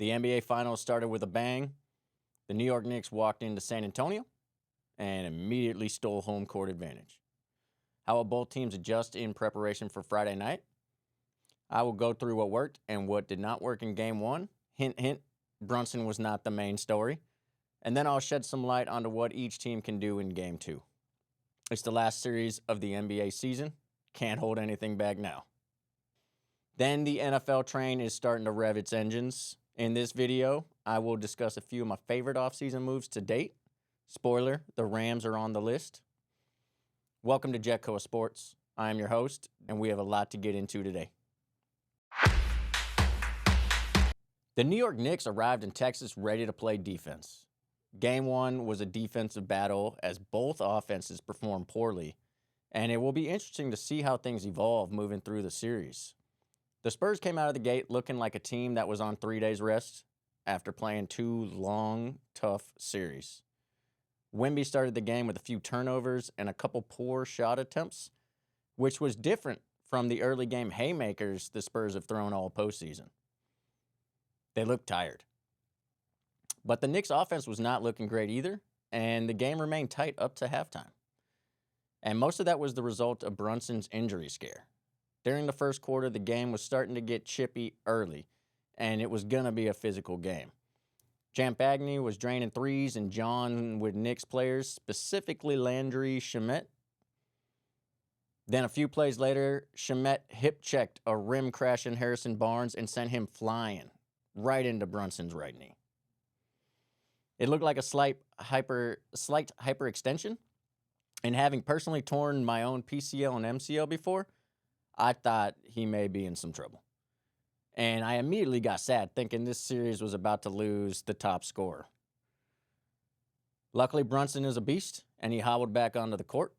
The NBA Finals started with a bang. The New York Knicks walked into San Antonio and immediately stole home court advantage. How will both teams adjust in preparation for Friday night? I will go through what worked and what did not work in Game 1. Hint, hint, Brunson was not the main story. And then I'll shed some light onto what each team can do in Game 2. It's the last series of the NBA season. Can't hold anything back now. Then the NFL train is starting to rev its engines. In this video, I will discuss a few of my favorite offseason moves to date. Spoiler, the Rams are on the list. Welcome to JetKoa Sports. I am your host, and we have a lot to get into today. The New York Knicks arrived in Texas ready to play defense. Game 1 was a defensive battle as both offenses performed poorly, and it will be interesting to see how things evolve moving through the series. The Spurs came out of the gate looking like a team that was on 3 days rest after playing 2 long, tough series. Wemby started the game with a few turnovers and a couple poor shot attempts, which was different from the early game haymakers the Spurs have thrown all postseason. They looked tired. But the Knicks' offense was not looking great either, and the game remained tight up to halftime. And most of that was the result of Brunson's injury scare. During the first quarter, the game was starting to get chippy early, and it was going to be a physical game. Champagny was draining threes and John with Knicks players, specifically Landry Shamet. Then a few plays later, Shamet hip-checked a rim-crashing Harrison Barnes and sent him flying right into Brunson's right knee. It looked like a slight hyperextension, and having personally torn my own PCL and MCL before, I thought he may be in some trouble. And I immediately got sad, thinking this series was about to lose the top scorer. Luckily, Brunson is a beast, and he hobbled back onto the court.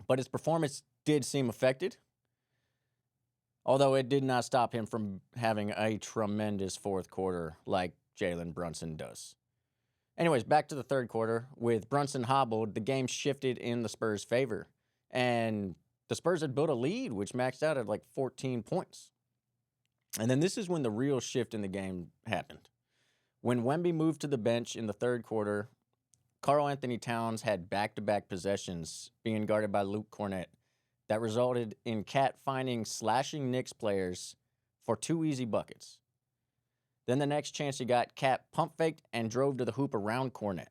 But his performance did seem affected, although it did not stop him from having a tremendous fourth quarter like Jalen Brunson does. Anyways, back to the third quarter. With Brunson hobbled, the game shifted in the Spurs' favor. And the Spurs had built a lead, which maxed out at like 14 points. And then this is when the real shift in the game happened. When Wemby moved to the bench in the third quarter, Karl-Anthony Towns had back-to-back possessions being guarded by Luke Kornet that resulted in Cat finding slashing Knicks players for 2 easy buckets. Then the next chance he got, Cat pump-faked and drove to the hoop around Kornet.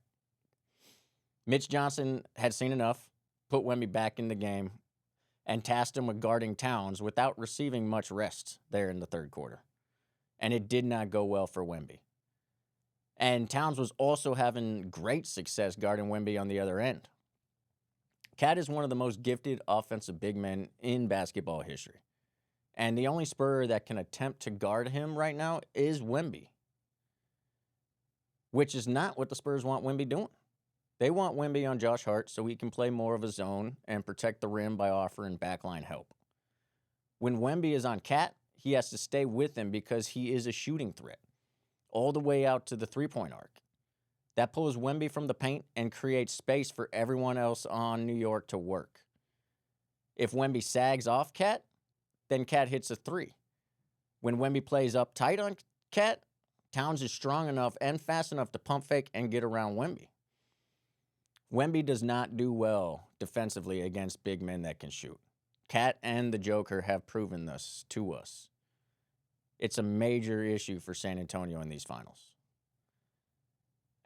Mitch Johnson had seen enough, put Wemby back in the game, and tasked him with guarding Towns without receiving much rest there in the third quarter. And it did not go well for Wemby. And Towns was also having great success guarding Wemby on the other end. Cat is one of the most gifted offensive big men in basketball history. And the only Spur that can attempt to guard him right now is Wemby, which is not what the Spurs want Wemby doing. They want Wemby on Josh Hart so he can play more of a zone and protect the rim by offering backline help. When Wemby is on Cat, he has to stay with him because he is a shooting threat, all the way out to the three-point arc. That pulls Wemby from the paint and creates space for everyone else on New York to work. If Wemby sags off Cat, then Cat hits a three. When Wemby plays up tight on Cat, Towns is strong enough and fast enough to pump fake and get around Wemby. Wemby does not do well defensively against big men that can shoot. Cat and the Joker have proven this to us. It's a major issue for San Antonio in these finals.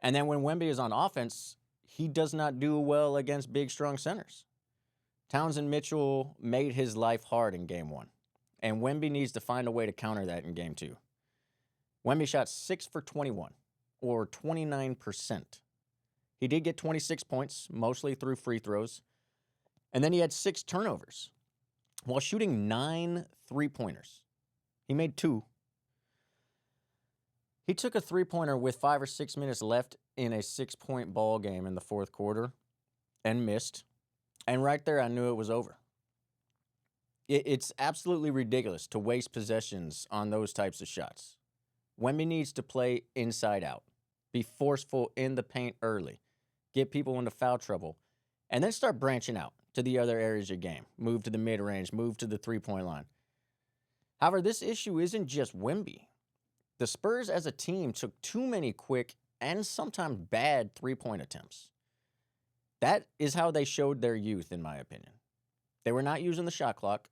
And then when Wemby is on offense, he does not do well against big, strong centers. Towns and Mitchell made his life hard in Game 1, and Wemby needs to find a way to counter that in Game 2. Wemby shot 6 for 21, or 29%. He did get 26 points, mostly through free throws. And then he had 6 turnovers while shooting 9 three-pointers. He made 2. He took a three-pointer with 5 or 6 minutes left in a 6-point ball game in the fourth quarter and missed. And right there, I knew it was over. It's absolutely ridiculous to waste possessions on those types of shots. Wemby needs to play inside out, be forceful in the paint early, get people into foul trouble, and then start branching out to the other areas of game. Move to the mid-range, move to the three-point line. However, this issue isn't just Wemby. the Spurs as a team took too many quick and sometimes bad three-point attempts. That is how they showed their youth, in my opinion. They were not using the shot clock,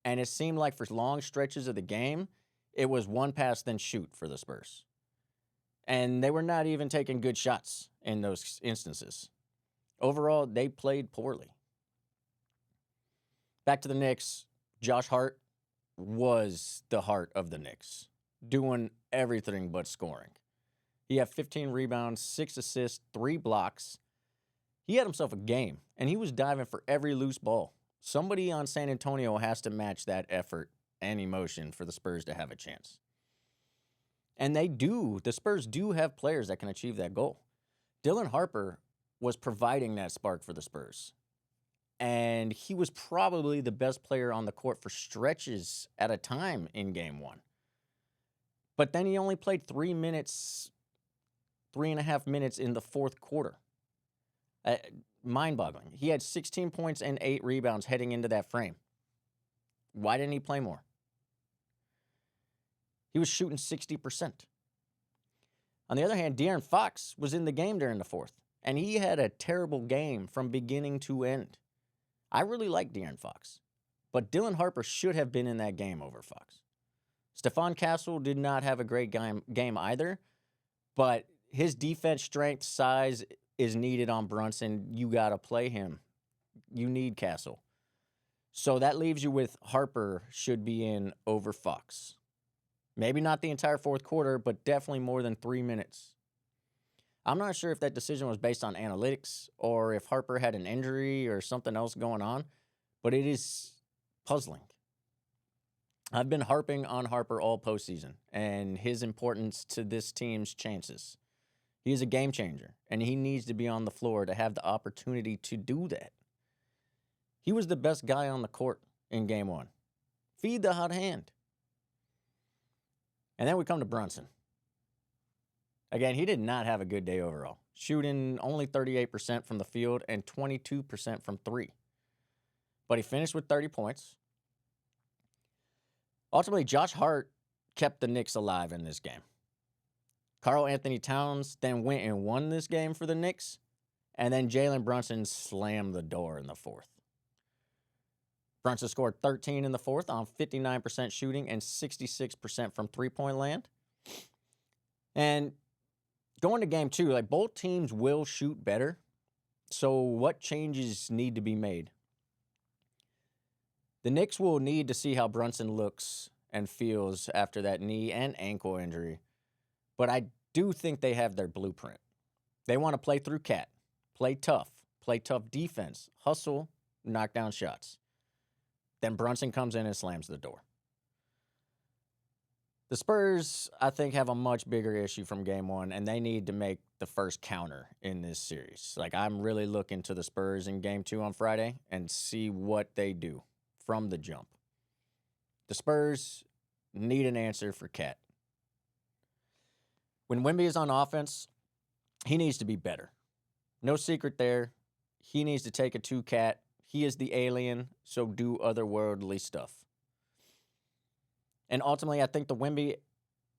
and it seemed like for long stretches of the game, it was one pass, then shoot for the Spurs. And they were not even taking good shots in those instances. Overall, they played poorly. Back to the Knicks, Josh Hart was the heart of the Knicks, doing everything but scoring. He had 15 rebounds, 6 assists, 3 blocks. He had himself a game, and he was diving for every loose ball. Somebody on San Antonio has to match that effort and emotion for the Spurs to have a chance. And they do. The Spurs do have players that can achieve that goal. Dylan Harper was providing that spark for the Spurs. And he was probably the best player on the court for stretches at a time in Game 1. But then he only played 3.5 minutes in the fourth quarter. Mind-boggling. He had 16 points and 8 rebounds heading into that frame. Why didn't he play more? He was shooting 60%. On the other hand, De'Aaron Fox was in the game during the fourth, and he had a terrible game from beginning to end. I really like De'Aaron Fox, but Dylan Harper should have been in that game over Fox. Stephon Castle did not have a great game either, but his defense, strength, size is needed on Brunson. You got to play him. You need Castle. So that leaves you with Harper should be in over Fox. Maybe not the entire fourth quarter, but definitely more than 3 minutes. I'm not sure if that decision was based on analytics or if Harper had an injury or something else going on, but it is puzzling. I've been harping on Harper all postseason and his importance to this team's chances. He is a game changer, and he needs to be on the floor to have the opportunity to do that. He was the best guy on the court in Game 1. Feed the hot hand. And then we come to Brunson. Again, he did not have a good day overall, shooting only 38% from the field and 22% from 3. But he finished with 30 points. Ultimately, Josh Hart kept the Knicks alive in this game. Karl-Anthony Towns then went and won this game for the Knicks, and then Jalen Brunson slammed the door in the fourth. Brunson scored 13 in the fourth on 59% shooting and 66% from three-point land. And going to game 2, like both teams will shoot better. So what changes need to be made? The Knicks will need to see how Brunson looks and feels after that knee and ankle injury. But I do think they have their blueprint. They want to play through Cat, play tough defense, hustle, knock down shots. Then Brunson comes in and slams the door. The Spurs, I think, have a much bigger issue from Game 1, and they need to make the first counter in this series. Like, I'm really looking to the Spurs in Game 2 on Friday and see what they do from the jump. The Spurs need an answer for Cat. When Wemby is on offense, he needs to be better. No secret there. He needs to take it to Cat. He is the alien, so do otherworldly stuff. And ultimately, I think the Wemby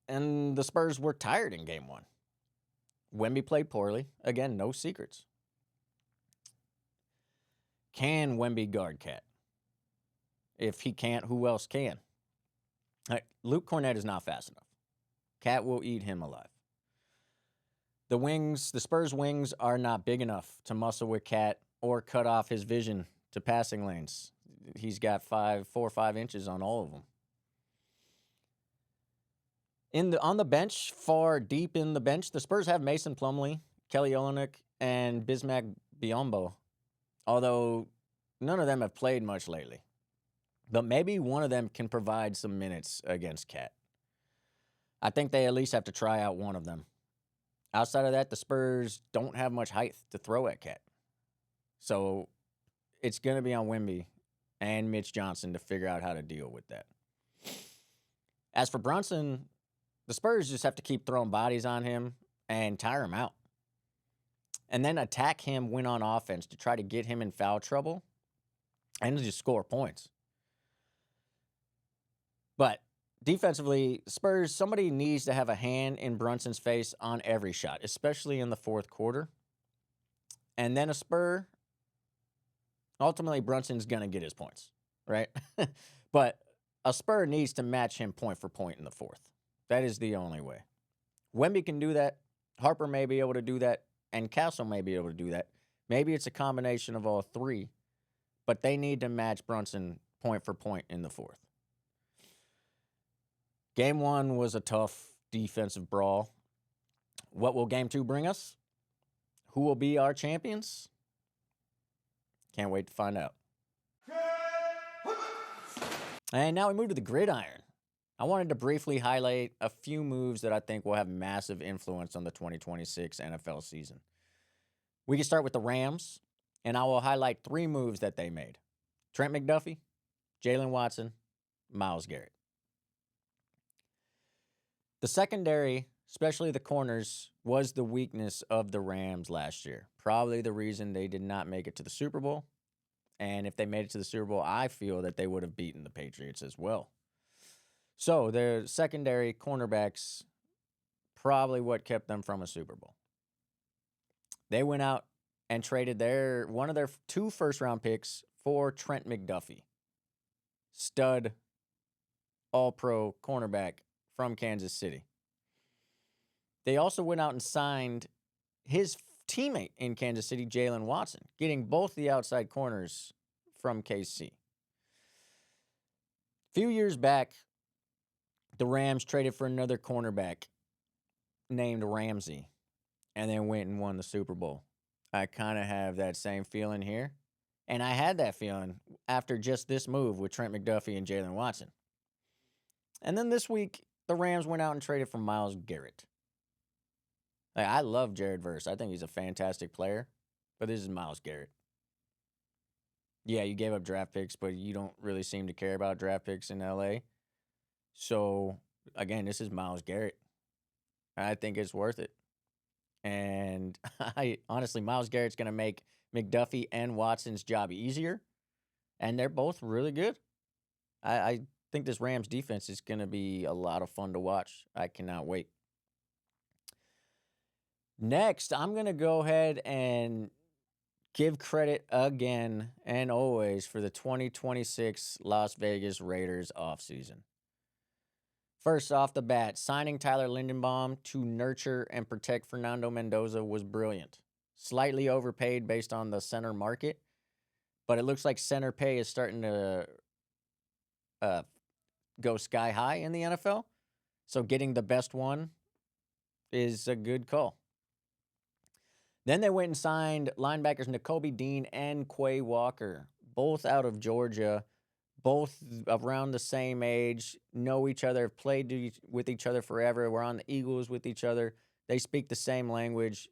and the Spurs were tired in Game 1. Wemby played poorly. Again, no secrets. Can Wemby guard Cat? If he can't, who else can? Luke Cornett is not fast enough. Cat will eat him alive. The Spurs' wings are not big enough to muscle with Cat or cut off his vision to passing lanes. He's got 4 or 5 inches on all of them. On the bench, far deep in the bench, the Spurs have Mason Plumlee, Kelly Olynyk, and Bismack Biyombo, although none of them have played much lately. But maybe one of them can provide some minutes against Cat. I think they at least have to try out one of them. Outside of that, the Spurs don't have much height to throw at Cat. So it's going to be on Wemby and Mitch Johnson to figure out how to deal with that. As for Brunson, the Spurs just have to keep throwing bodies on him and tire him out. And then attack him when on offense to try to get him in foul trouble and to just score points. But defensively, Spurs, somebody needs to have a hand in Brunson's face on every shot, especially in the fourth quarter. And then a Spur, ultimately Brunson's going to get his points, right? But a Spur needs to match him point for point in the fourth. That is the only way. Wemby can do that. Harper may be able to do that. And Castle may be able to do that. Maybe it's a combination of all three. But they need to match Brunson point for point in the fourth. Game 1 was a tough defensive brawl. What will Game 2 bring us? Who will be our champions? Can't wait to find out. And now we move to the gridiron. I wanted to briefly highlight a few moves that I think will have massive influence on the 2026 NFL season. We can start with the Rams, and I will highlight 3 moves that they made. Trent McDuffie, Jalen Watson, Myles Garrett. The secondary, especially the corners, was the weakness of the Rams last year. Probably the reason they did not make it to the Super Bowl. And if they made it to the Super Bowl, I feel that they would have beaten the Patriots as well. So their secondary cornerbacks, probably what kept them from a Super Bowl. They went out and traded one of their 2 first-round picks for Trent McDuffie, stud, all-pro cornerback from Kansas City. They also went out and signed his teammate in Kansas City, Jalen Watson, getting both the outside corners from KC. A few years back, the Rams traded for another cornerback named Ramsey and then went and won the Super Bowl. I kind of have that same feeling here. And I had that feeling after just this move with Trent McDuffie and Jalen Watson. And then this week, the Rams went out and traded for Myles Garrett. I love Jared Verse. I think he's a fantastic player. But this is Myles Garrett. Yeah, you gave up draft picks, but you don't really seem to care about draft picks in LA. So, again, this is Myles Garrett. I think it's worth it. And honestly, Myles Garrett's going to make McDuffie and Watson's job easier. And they're both really good. I think this Rams defense is going to be a lot of fun to watch. I cannot wait. Next, I'm going to go ahead and give credit again and always for the 2026 Las Vegas Raiders offseason. First off the bat, signing Tyler Linderbaum to nurture and protect Fernando Mendoza was brilliant. Slightly overpaid based on the center market, but it looks like center pay is starting to go sky high in the NFL. So getting the best one is a good call. Then they went and signed linebackers Nakobe Dean and Quay Walker, both out of Georgia, both around the same age, know each other, have played with each other forever. We're on the Eagles with each other. They speak the same language.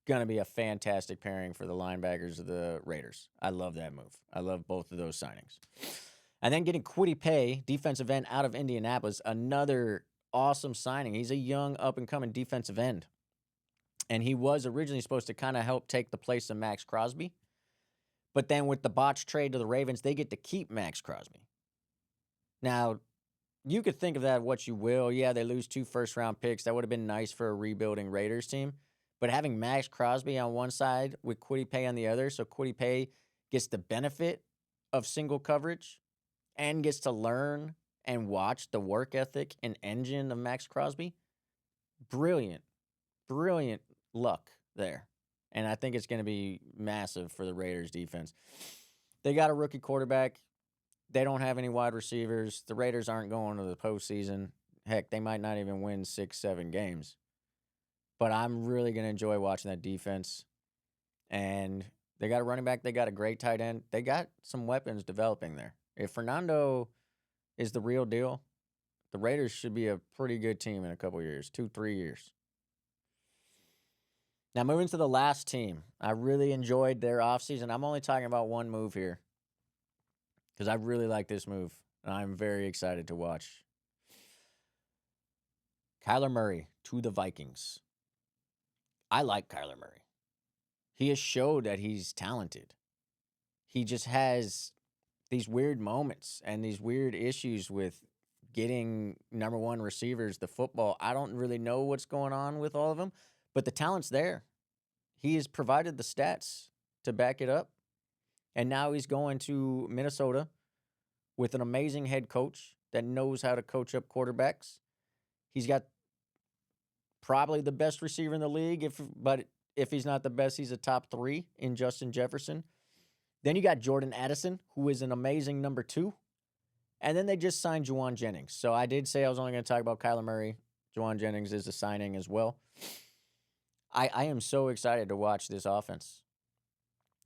Going to be a fantastic pairing for the linebackers of the Raiders. I love that move. I love both of those signings. And then getting Kwity Paye, defensive end out of Indianapolis, another awesome signing. He's a young, up-and-coming defensive end. And he was originally supposed to kind of help take the place of Max Crosby. But then with the botched trade to the Ravens, they get to keep Max Crosby. Now, you could think of that what you will. Yeah, they lose 2 first-round picks. That would have been nice for a rebuilding Raiders team. But having Max Crosby on one side with Kwity Paye on the other, so Kwity Paye gets the benefit of single coverage and gets to learn and watch the work ethic and engine of Max Crosby. Brilliant luck there. And I think it's going to be massive for the Raiders defense. They got a rookie quarterback. They don't have any wide receivers. The Raiders aren't going to the postseason. Heck, they might not even win 6-7 games. But I'm really going to enjoy watching that defense. And they got a running back. They got a great tight end. They got some weapons developing there. If Fernando is the real deal, the Raiders should be a pretty good team in a couple years, 2-3 years. Now, moving to the last team. I really enjoyed their offseason. I'm only talking about one move here because I really like this move, and I'm very excited to watch. Kyler Murray to the Vikings. I like Kyler Murray. He has showed that he's talented. He just has these weird moments and these weird issues with getting number one receivers the football. I don't really know what's going on with all of them, but the talent's there. He has provided the stats to back it up. And now he's going to Minnesota with an amazing head coach that knows how to coach up quarterbacks. He's got probably the best receiver in the league, but if he's not the best, he's a top 3 in Justin Jefferson. Then you got Jordan Addison, who is an amazing number 2. And then they just signed Juwan Jennings. So I did say I was only going to talk about Kyler Murray. Juwan Jennings is a signing as well. I am so excited to watch this offense.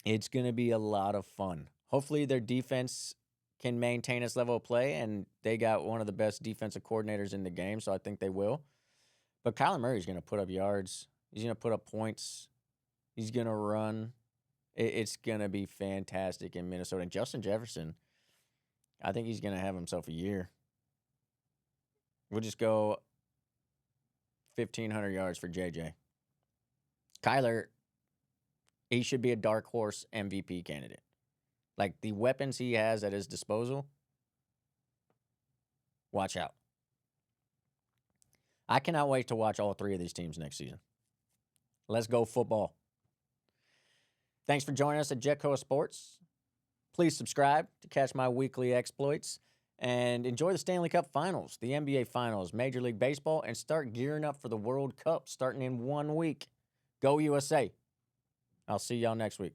It's going to be a lot of fun. Hopefully their defense can maintain its level of play, and they got one of the best defensive coordinators in the game, so I think they will. But Kyler Murray's going to put up yards. He's going to put up points. He's going to run. It's going to be fantastic in Minnesota. And Justin Jefferson, I think he's going to have himself a year. We'll just go 1,500 yards for JJ. Kyler, he should be a dark horse MVP candidate. Like, the weapons he has at his disposal, watch out. I cannot wait to watch all 3 of these teams next season. Let's go football. Thanks for joining us at JetKoa Sports. Please subscribe to catch my weekly exploits and enjoy the Stanley Cup Finals, the NBA Finals, Major League Baseball, and start gearing up for the World Cup starting in 1 week. Go USA. I'll see y'all next week.